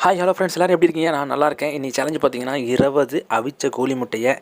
Hi hello friends, எல்லோரும் எப்படி இருக்கீங்க? நான் நல்லா இருக்கேன். இன்றைக்கி சேலஞ்சு பார்த்தீங்கன்னா 20 அவிச்ச கோழி முட்டையை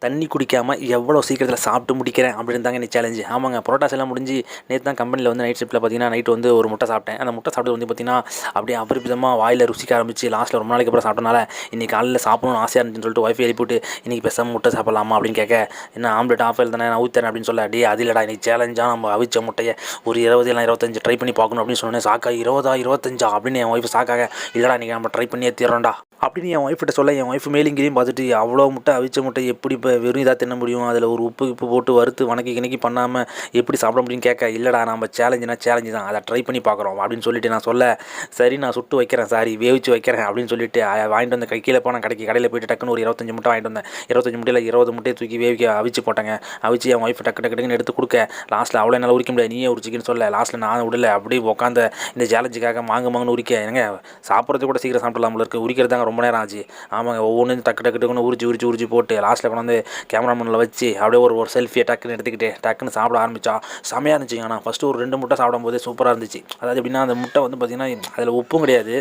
தண்ணி குடிக்காமல் எவ்வளோ சீக்கிரத்தில் சாப்பிட்டு முடிக்கிறேன் அப்படின்னு தாங்க இன்றைக்கி சேலஞ்சு. ஆமாங்க, புரோட்டாஸ் எல்லாம் முடிஞ்சு நேற்று தான் கம்பெனியில் வந்து நைட் ஷிஃப்ட்டில் பார்த்தீங்கன்னா நைட்டு வந்து ஒரு முட்டை சாப்பிட்டேன். அந்த முட்டை சாப்பிட்டு வந்து பார்த்தீங்கன்னா அப்படியே அபரிமிதமாக வாயில் ருசிக்க ஆரம்பிச்சு லாஸ்ட்டில் ரொம்ப நாளைக்கு அப்புறம் சாப்பிட்டனால இன்றைக்கி காலையில் சாப்பிடணும்னு ஆசையாக இருந்துச்சுன்னு சொல்லிட்டு ஒய்ஃபை எழுப்பிவிட்டு இன்றைக்கி பேசாமல் முட்டை சாப்பிடலாமா அப்படின்னு கேட்க, என்ன ஆம்லெட் ஆஃப் ஆயில் தானே நான் ஊற்றுறேன் அப்படின்னு சொல்ல, அப்படியே அது இல்லைடா இன்றைக்கி சேலஞ்சாக நம்ம அவிச்ச முட்டையை ஒரு 20 இல்லை 25 ட்ரை பண்ணி பார்க்கணும் அப்படின்னு சொன்னேன். சாக்கா 20 25 அப்படின்னு என் ஒய்ஃப் சாக்காக, இல்லைடா இன்றைக்கி நம்ம ட்ரை பண்ணியே தீரோம்டா அப்படின்னு என் ஒய்ஃப்கிட்ட சொல்ல, என் ஒய்ஃப் மேலிங்கிலையும் பார்த்துட்டு அவ்வளோ முட்டை அவிச்ச முட்டை எப்படி இப்போ வெறும் இதாக தின்ன முடியும், அதில் ஒரு உப்பு போட்டு வறுத்து வணக்கி கிணக்கி பண்ணாமல் எப்படி சாப்பிட முடியும்னு கேட்க, இல்லைடா நம்ம சேலஞ்சு தான், அதை ட்ரை பண்ணி பார்க்குறோம் அப்படின்னு சொல்லிட்டு நான் சொல்ல, சரி நான் சுட்டு வைக்கிறேன், சாரி வேவிச்சு வைக்கிறேன் அப்படின்னு சொல்லிட்டு வாங்கிட்டு வந்த கீழே போன கடையில் போய்ட்டு டக்குன்னு ஒரு 25 முட்டை வாங்கிட்டு வந்தேன். 25 முட்டையில் 20 முட்டையை தூக்கி அவிச்சு போட்டேங்க. அவிச்சு என் ஒய்ஃப் டக்குன்னு எடுத்து கொடுக்க, லாஸ்ட்டில் அவ்வளோ என்னால் உரிக்க முடியாது, நீயே உரிச்சிக்கின்னு சொல்ல, லாஸ்ட்டில் நான் விடல, அப்படியே உட்காந்த இந்த சேலஞ்சுக்காக மாங்குன்னு உரிக்க, எனக்கு சாப்பிட்றது கூட சீக்கிரம் சாப்பிடலாம் இருக்குது, உரிக்கிறதாங்க ரொம்ப நேரம் ஆச்சு. ஆமாங்க, ஒவ்வொன்றும் டக்குன்னு உரிச்சு போட்டு லாஸ்ட்டில் கொண்டு வந்து கேமராமேனில் வச்சு அப்படியே ஒரு செல்ஃபியை டக்குன்னு எடுத்துக்கிட்டு டக்குன்னு சாப்பிட ஆரம்பித்தா செமையாக இருந்துச்சுங்க. ஆனால் ஃபஸ்ட்டு ஒரு 2 முட்டை சாப்பிடும்போதே சூப்பராக இருந்துச்சு. அதாவது எப்படின்னா, அந்த முட்டை வந்து பார்த்திங்கன்னா அதில் உப்பும் கிடையாது,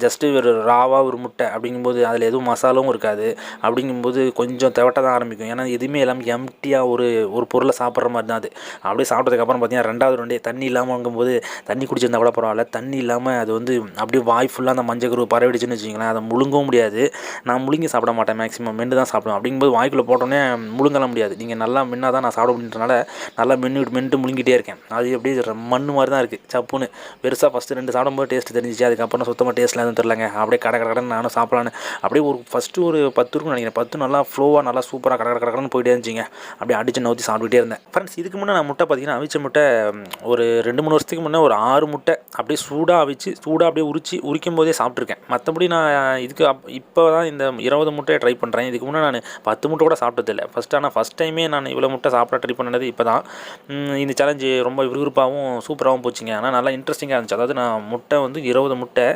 ஜஸ்ட்டு ஒரு ராவாக ஒரு முட்டை அப்படிங்கும்போது அதில் எதுவும் மசாலாவும் இருக்காது. அப்படிங்கும்போது கொஞ்சம் தெவட்ட தான் ஆரம்பிக்கும். ஏன்னா எதுவுமே எல்லாமே எம்டியாக ஒரு பொருளை சாப்பிட்ற மாதிரி தான் அது. அப்படியே சாப்பிட்டதுக்கப்புறம் பார்த்திங்கன்னா 2வது ரெண்டே தண்ணி இல்லாமல் வாங்கும்போது தண்ணி குடிச்சிருந்தா கூட பரவாயில்ல, தண்ணி இல்லாமல் அது வந்து அப்படியே வாய் ஃபுல்லாக அந்த மஞ்சள் கரு பரவிடுச்சுன்னு வச்சுக்கிங்களேன். அதை முழுங்கவும் முடியாது. நான் முழுங்கி சாப்பிட மாட்டேன், மேக்ஸிமம் மென்று தான் சாப்பிடுவேன். அப்படிங்கும்போது வாய்க்குள்ளே போட்டோன்னே முழுங்கலாம் முடியாது. நீங்கள் நல்லா மென்னா தான் நான் சாப்பிட முடியுன்றனால நல்லா மென்னுட்டு முழுங்கிட்டே இருக்கேன். அது அப்படியே மண் மாதிரி தான் இருக்குது, சப்புன்னு. பெருசாக ஃபஸ்ட்டு 2 சாப்பிடும்போது டேஸ்ட்டு தெரிஞ்சிச்சு, அதுக்கப்புறம் சுத்தமாக டேஸ்ட்லாம் எதுவும் தெரிலங்க. அப்படியே கடன்னு நானும் சாப்பிட்லான்னு அப்படியே ஃபஸ்ட்டு ஒரு 10 இருக்குன்னு நினைக்கிறேன், 10 நல்லா ஃப்ளோவாக நல்லா சூப்பராக கடன்னு போயிட்டே இருந்துச்சிங்க. அப்படியே அடித்து நவுத்தி சாப்பிட்டுட்டே இருந்தேன். ஃப்ரெண்ட்ஸ், இதுக்கு முன்னே நான் முட்டை பார்த்தீங்கன்னா அவிச்ச முட்டை ஒரு 2-3 வருஷத்துக்கு முன்னே ஒரு 6 முட்டை அப்படியே சூடாக அவிச்சு அப்படியே உரிக்கும் போதே சாப்பிட்ருக்கேன். மற்றபடி நான் இதுக்கு இப்போ தான் இந்த 20 முட்டையை ட்ரை பண்ணுறேன். இதுக்கு முன்னே நான் 10 முட்டை கூட சாப்பிட்டதில்லை. ஃபஸ்ட் டைமே நான் இவ்வளோ முட்டை சாப்பிட ட்ரை பண்ணது இப்போ தான். இந்த சேலஞ்சு ரொம்ப விறுவிறுப்பாகவும் சூப்பராகவும் போச்சுங்க. ஆனால் நல்லா இன்ட்ரெஸ்டிங்காக இருந்துச்சு. அதாவது நான் முட்டை வந்து 20 முட்டை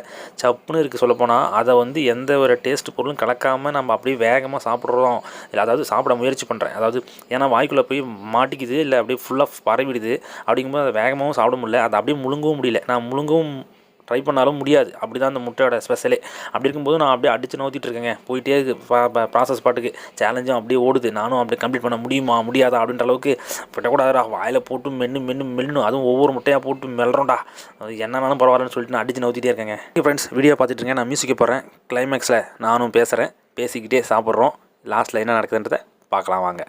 சப்புன்னு இருக்குது சொல்லப்போனால், அதை வந்து எந்த ஒரு டேஸ்ட் பொருளும் கலக்காமல் நம்ம அப்படியே வேகமாக சாப்பிட்றோம். இல்லை, அதாவது சாப்பிட முயற்சி பண்ணுறேன். அதாவது ஏன்னா வாய்க்குள்ளே போய் மாட்டிக்குது, இல்லை அப்படியே ஃபுல்லாக பரவிடுது. அப்படிங்கும்போது அதை வேகமாகவும் சாப்பிட முடியல, அதை அப்படியே முழுங்கவும் முடியல. நான் முழுங்கவும் ட்ரை பண்ணாலும் முடியாது. அப்படி தான் அந்த முட்டையோட ஸ்பெஷலே. அப்படி இருக்கும்போது நான் அப்படியே அடித்து நோத்திட்டு இருக்கேங்க. போயிட்டே இருக்குது ப்ராசஸ் பாட்டுக்கு. சேலஞ்சும் அப்படியே ஓடுது. நானும் அப்படியே கம்ப்ளீட் பண்ண முடியுமா முடியாதா அப்படின்ற அளவுக்கு விடக்கூடாதுடா, வாயில் போட்டு மென்னு அதுவும் ஒவ்வொரு முட்டையாக போட்டு மெல்றோம்டா, அது என்னன்னாலும் பரவாயில்லன்னு சொல்லிட்டு நான் அடித்து நோத்திட்டே இருக்கேங்க. ஃப்ரெண்ட்ஸ், வீடியோ பார்த்துட்டு இருக்கேன், நான் மியூசிக்கு போகிறேன். கிளைமேக்ஸில் நானும் பேசுகிறேன், பேசிக்கிட்டே சாப்பிட்றோம். லாஸ்ட்டில் என்ன நடக்குதுன்றதை பார்க்கலாம் வாங்க.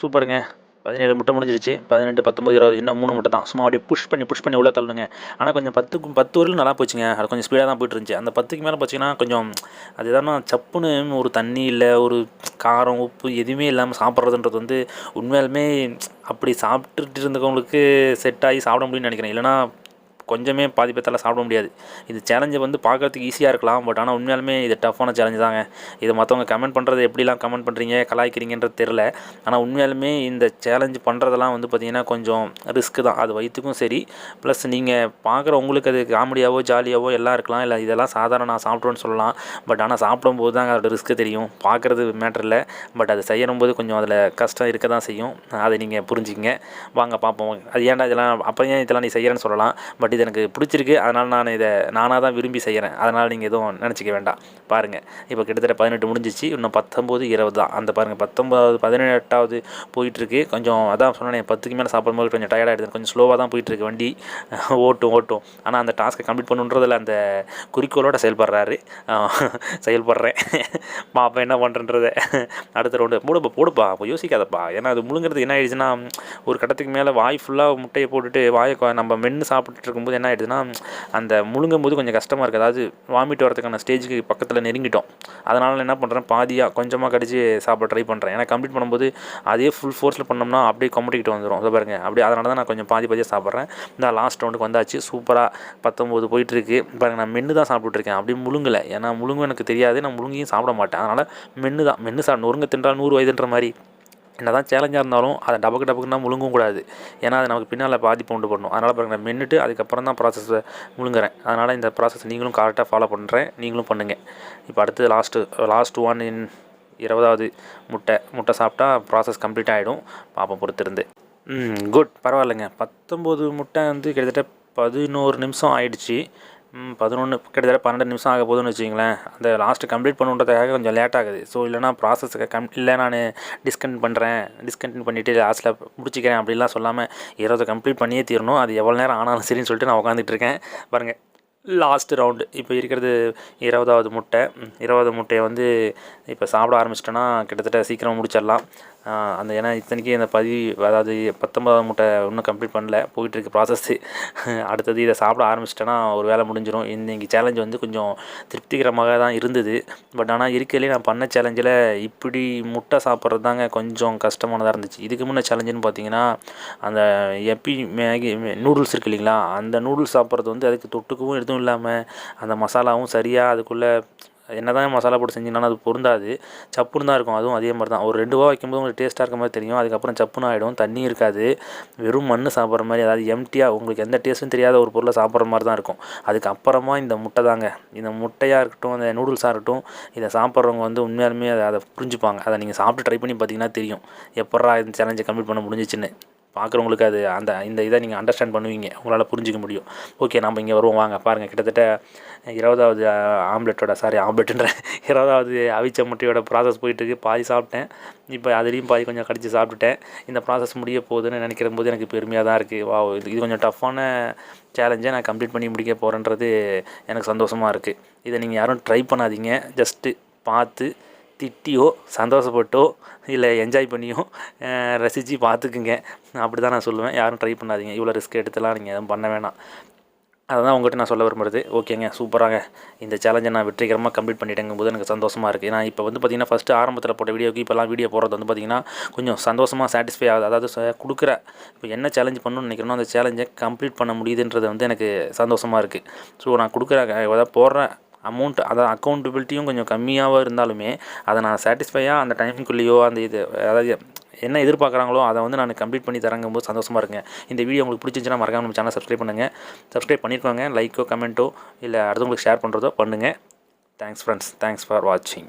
சூப்பருங்க. 17 முட்டை முடிஞ்சிருச்சு. 18, 19, 20 இன்னும் 3 முட்டை தான். சும்மா அப்படியே புஷ் பண்ணி உள்ள தள்ளணுங்க. ஆனா கொஞ்சம் 10 வரையிலும் நல்லா போச்சுங்க. அது கொஞ்சம் ஸ்பீடா தான் போயிட்டு இருந்துச்சு. அந்த 10க்கு மேல பார்த்தீங்கன்னா, கொஞ்சம் அது எதானா சப்புன்னு ஒரு தண்ணி இல்ல, ஒரு காரம், உப்பு எதுவுமே இல்லாம சாப்பிட்றதுன்றது வந்து உண்மையாலுமே அப்படி சாப்பிட்டுட்டு இருந்தவங்களுக்கு செட் ஆகி சாப்பிட முடியும்னு நெனைக்கிறேன். இல்லைனா கொஞ்சமே பாதி பேத்தால சாப்பிட முடியாது. இது சேலஞ்சு வந்து பார்க்கறதுக்கு ஈஸியாக இருக்கலாம். பட் ஆனால் உண்மையாலுமே இது டஃப்பான சேலஞ்சு தாங்க. இதை மற்றவங்க கமெண்ட் பண்ணுறது எப்படிலாம் கமெண்ட் பண்ணுறீங்க, கலாய்க்கிறீங்கன்றது தெரில. ஆனால் உண்மையாலுமே இந்த சேலஞ்சு பண்ணுறதெல்லாம் வந்து பார்த்திங்கன்னா கொஞ்சம் ரிஸ்க்கு தான். அது வயிற்றுக்கும் சரி, ப்ளஸ் நீங்கள் பார்க்குற உங்களுக்கு அது காமெடியாவோ ஜாலியாவோ எல்லாம் இருக்கலாம். இல்லை இதெல்லாம் சாதாரண நான் சாப்பிட்ருவேன்னு சொல்லலாம். பட் ஆனால் சாப்பிடும்போது தான் அதோட ரிஸ்க்கு தெரியும். பார்க்குறது மேட்டர் இல்லை. பட் அது செய்யணும்போது கொஞ்சம் அதில் கஷ்டம் இருக்க தான் செய்யும். அதை நீங்கள் புரிஞ்சுக்கிங்க. வாங்க பார்ப்போம். அது ஏன்டா இதெல்லாம் அப்போ ஏன் இதெல்லாம் நீ செய்கிறேன்னு சொல்லலாம். பட் இது எனக்கு பிடிச்சிருக்கு. அதனால் நான் இதை நானாக தான் விரும்பி செய்கிறேன். அதனால் நீங்கள் எதுவும் நினச்சிக்க வேண்டாம். பாருங்கள், இப்போ கிட்டத்தட்ட 18 முடிஞ்சிச்சு. இன்னும் 19, 20 தான். அந்த பாருங்கள் 19, 18வது போயிட்டுருக்கு. கொஞ்சம் அதான் சொன்னேன், 10க்கு மேலே சாப்பிடும்போது கொஞ்சம் டயர்டாகிடுது. கொஞ்சம் ஸ்லோவாக தான் போயிட்டுருக்கு வண்டி. ஓட்டும். ஆனால் அந்த டாஸ்க்கை கம்ப்ளீட் பண்ணுன்றதில் அந்த குறிக்கோளோடு செயல்படுறேன். அப்போ என்ன பண்ணுறன்றதை அடுத்த ரவுண்டு போடுப்பா அப்போ யோசிக்காதப்பா. ஏன்னா அது முழுங்கிறது என்ன ஆயிடுச்சுன்னா, ஒரு கட்டத்துக்கு மேலே வாய் ஃபுல்லாக முட்டையை போட்டுட்டு வாயை நம்ம மென்று சாப்பிட்டுட்டு இருக்கும்போது என்ன ஆகிடுதுன்னா, அந்த முழுங்கும் போது கொஞ்சம் கஷ்டமாக இருக்குது. அதாவது வாமிட் வரதுக்கான ஸ்டேஜுக்கு பக்கத்தில் நெருங்கிட்டோம். அதனால் என்ன பண்ணுறேன், பாதியாக கொஞ்சமாக கடிச்சு சாப்பிட ட்ரை பண்ணுறேன். ஏன்னா கம்ப்ளீட் பண்ணும்போது அதே ஃபுல் ஃபோர்ஸில் பண்ணோம்னா அப்படியே கொமட்டிக்கிட்டு வந்துடும். அதை பாருங்கள், அப்படியே அதனால தான் நான் கொஞ்சம் பாதியாக சாப்பிட்றேன். இந்த லாஸ்ட் ரவுண்டுக்கு வந்தாச்சு. சூப்பராக 19 போயிட்டுருக்கு. பாருங்கள், நான் மென்று தான் சாப்பிட்டுருக்கேன், அப்படியே முழுங்கலை. ஏன்னா முழுங்கும் எனக்கு தெரியாது, நான் முழுங்கியும் சாப்பிட மாட்டேன். அதனால் மென்று நொறுங்க தின்றால் 100 வயதுன்ற மாதிரி என்ன தான் சேலஞ்சாக இருந்தாலும் அதை டபக்குன்னா முழுங்கவும் கூடாது. ஏன்னா அது நமக்கு பின்னால் பாதிப்பு உண்டு பண்ணணும். அதனால் பாருங்கள், நான் மென்னுட்டு அதுக்கப்புறம் தான் ப்ராசஸை முழுங்குறேன். அதனால் இந்த ப்ராசஸ் நீங்களும் கரெக்டாக ஃபாலோ பண்ணுறேன், நீங்களும் பண்ணுங்கள். இப்போ அடுத்து லாஸ்ட் ஒன் இன் 20வது முட்டை சாப்பிட்டா ப்ராசஸ் கம்ப்ளீட் ஆகிடும். பார்ப்போம் பொறுத்திருந்து. குட், பரவாயில்லைங்க. 19 முட்டை வந்து கிட்டத்தட்ட 11 நிமிஷம் ஆயிடுச்சு. 11 கிட்டத்தட்ட 12 நிமிஷம் ஆக போகுதுன்னு வச்சுக்கிங்களேன். அந்த லாஸ்ட்டு கம்ப்ளீட் பண்ணுன்றதுக்காக கொஞ்சம் லேட் ஆகுது. ஸோ இல்லைனா ப்ராசஸுக்கு இல்லை நான் டிஸ்கண்டினியூ பண்ணிவிட்டு லாஸ்ட்டில் முடிச்சிக்கிறேன் அப்படிலாம் சொல்லாமல் 20 கம்ப்ளீட் பண்ணியே தீரணும். அது எவ்வளோ நேரம் ஆனாலும் சரின்னு சொல்லிட்டு நான் உட்காந்துட்டு இருக்கேன். பாருங்கள், லாஸ்ட்டு ரவுண்டு இப்போ இருக்கிறது 20வது முட்டையை வந்து இப்போ சாப்பிட ஆரம்பிச்சிட்டோன்னா கிட்டத்தட்ட சீக்கிரமாக முடிச்சிடலாம். அந்த ஏன்னா இத்தனைக்கு அந்த அதாவது 19வது முட்டை இன்னும் கம்ப்ளீட் பண்ணல, போயிட்டுருக்கு ப்ராசஸ்ஸு. அடுத்தது இதை சாப்பிட ஆரம்பிச்சிட்டேன்னா ஒரு வேலை முடிஞ்சிடும். இன்றைக்கி சேலஞ்சு வந்து கொஞ்சம் திருப்திகரமாக தான் இருந்தது. பட் ஆனால் இருக்கிறதுலே நான் பண்ண சேலஞ்சில் இப்படி முட்டை சாப்பிட்றது தாங்க கொஞ்சம் கஷ்டமானதாக இருந்துச்சு. இதுக்கு முன்னே சேலஞ்சுன்னு பார்த்தீங்கன்னா, அந்த மேகி நூடுல்ஸ் இருக்குது இல்லைங்களா, அந்த நூடுல்ஸ் சாப்பிட்றது வந்து அதுக்கு தொட்டுக்கவும் எதுவும் இல்லாமல் அந்த மசாலாவும் சரியாக அதுக்குள்ளே என்ன தான் மசாலா போட்டு செஞ்சிங்கனாலும் அது பொருந்தாது, சப்புன்னு தான் இருக்கும். அதுவும் அதே மாதிரி தான். ஒரு 2 வைக்கும்போது உங்களுக்கு டேஸ்ட்டாக இருக்க மாதிரி தெரியும். அதுக்கப்புறம் சப்புன்னு ஆகிடும். தண்ணி இருக்காது, வெறும் மண் சாப்பிட்ற மாதிரி, அதாவது எம்டியாக உங்களுக்கு எந்த டேஸ்ட்டும் தெரியாத ஒரு பொருளை சாப்பிட்ற மாதிரி தான் இருக்கும். அதுக்கப்புறமா இந்த முட்டை தாங்க, இந்த முட்டையாக இருக்கட்டும், அந்த நூடுல்ஸாக இருக்கட்டும், இதை சாப்பிட்றவங்க வந்து உண்மையாலுமே அதை புரிஞ்சுப்பாங்க. அதை நீங்கள் சாப்பிட்டு ட்ரை பண்ணி பார்த்தீங்கன்னா தெரியும் எப்பட்றா இந்த சேலஞ்சை கம்ப்ளீட் பண்ண முடிஞ்சிச்சுன்னு. பார்க்குறவங்களுக்கு அது இந்த இதை நீங்கள் அண்டர்ஸ்டாண்ட் பண்ணுவீங்க, உங்களால் புரிஞ்சிக்க முடியும். ஓகே, நம்ம இங்கே வருவோம் வாங்க. பாருங்கள், கிட்டத்தட்ட 20வது ஆம்லெட்டுன்ற 20வது அவிச்ச முட்டையோட ப்ராசஸ் போயிட்டுருக்கு. பாதி சாப்பிட்டேன், இப்போ அதுலேயும் பாதி கொஞ்சம் கடிச்சு சாப்பிட்டுட்டேன். இந்த ப்ராசஸ் முடிய போகுதுன்னு நினைக்கிற போது எனக்கு பெருமையாக தான் இருக்குது. இது கொஞ்சம் டஃப்பான சேலஞ்சை நான் கம்ப்ளீட் பண்ணி முடிக்க போகிறேன்றது எனக்கு சந்தோஷமாக இருக்குது. இதை நீங்கள் யாரும் ட்ரை பண்ணாதீங்க. ஜஸ்ட்டு பார்த்து திட்டியோ சந்தோஷப்பட்டோ இல்லை என்ஜாய் பண்ணியோ ரசித்து பார்த்துக்குங்க. அப்படி தான் நான் சொல்லுவேன். யாரும் ட்ரை பண்ணாதீங்க. இவ்வளோ ரிஸ்க் எடுத்துலாம் நீங்கள் எதுவும் பண்ண வேணாம். அதுதான் உங்கள்கிட்ட நான் சொல்ல விரும்புறது. ஓகேங்க, சூப்பராக இந்த சேலஞ்சை நான் வெற்றிகரமாக கம்ப்ளீட் பண்ணிட்டேங்கும் போது எனக்கு சந்தோஷமாக இருக்குது. நான் இப்போ வந்து பார்த்திங்கன்னா ஃபஸ்ட்டு ஆரம்பத்தில் போட்ட வீடியோக்கு இப்போலாம் வீடியோ போடுறது வந்து பார்த்திங்கன்னா கொஞ்சம் சந்தோஷமாக சாட்டிஸ்ஃபை ஆகுது. அதாவது கொடுக்குற இப்போ என்ன சேலஞ்ச் பண்ணணும்னு நினைக்கிறேனோ அந்த சேலஞ்சை கம்ப்ளீட் பண்ண முடியுதுன்றது வந்து எனக்கு சந்தோஷமாக இருக்குது. ஸோ நான் கொடுக்குற அதாவது போடுற அமௌண்ட், அதாவது அக்கௌண்டபிலிட்டியும் கொஞ்சம் கம்மியாக இருந்தாலுமே அதை நான் சாட்டிஸ்ஃபையாக அந்த டைமுக்குள்ளேயோ அந்த இது அதாவது என்ன எதிர்பார்க்குறாங்களோ அதை வந்து நான் கம்ப்ளீட் பண்ணி தரங்கும் போது சந்தோஷமாக இருக்குங்க. இந்த வீடியோ உங்களுக்கு பிடிச்சிருந்துச்சுன்னா மறக்காம நம்ம சேனல் சப்ஸ்கிரைப் பண்ணுங்கள். சப்ஸ்கிரைப் பண்ணியிருக்கோங்க. லைக்கோ கமெண்ட்டோ இல்லை அடுத்தவங்களுக்கு ஷேர் பண்ணுறதோ பண்ணுங்கள். தேங்க்ஸ் ஃப்ரெண்ட்ஸ், தேங்க்ஸ் ஃபார் வாட்சிங்.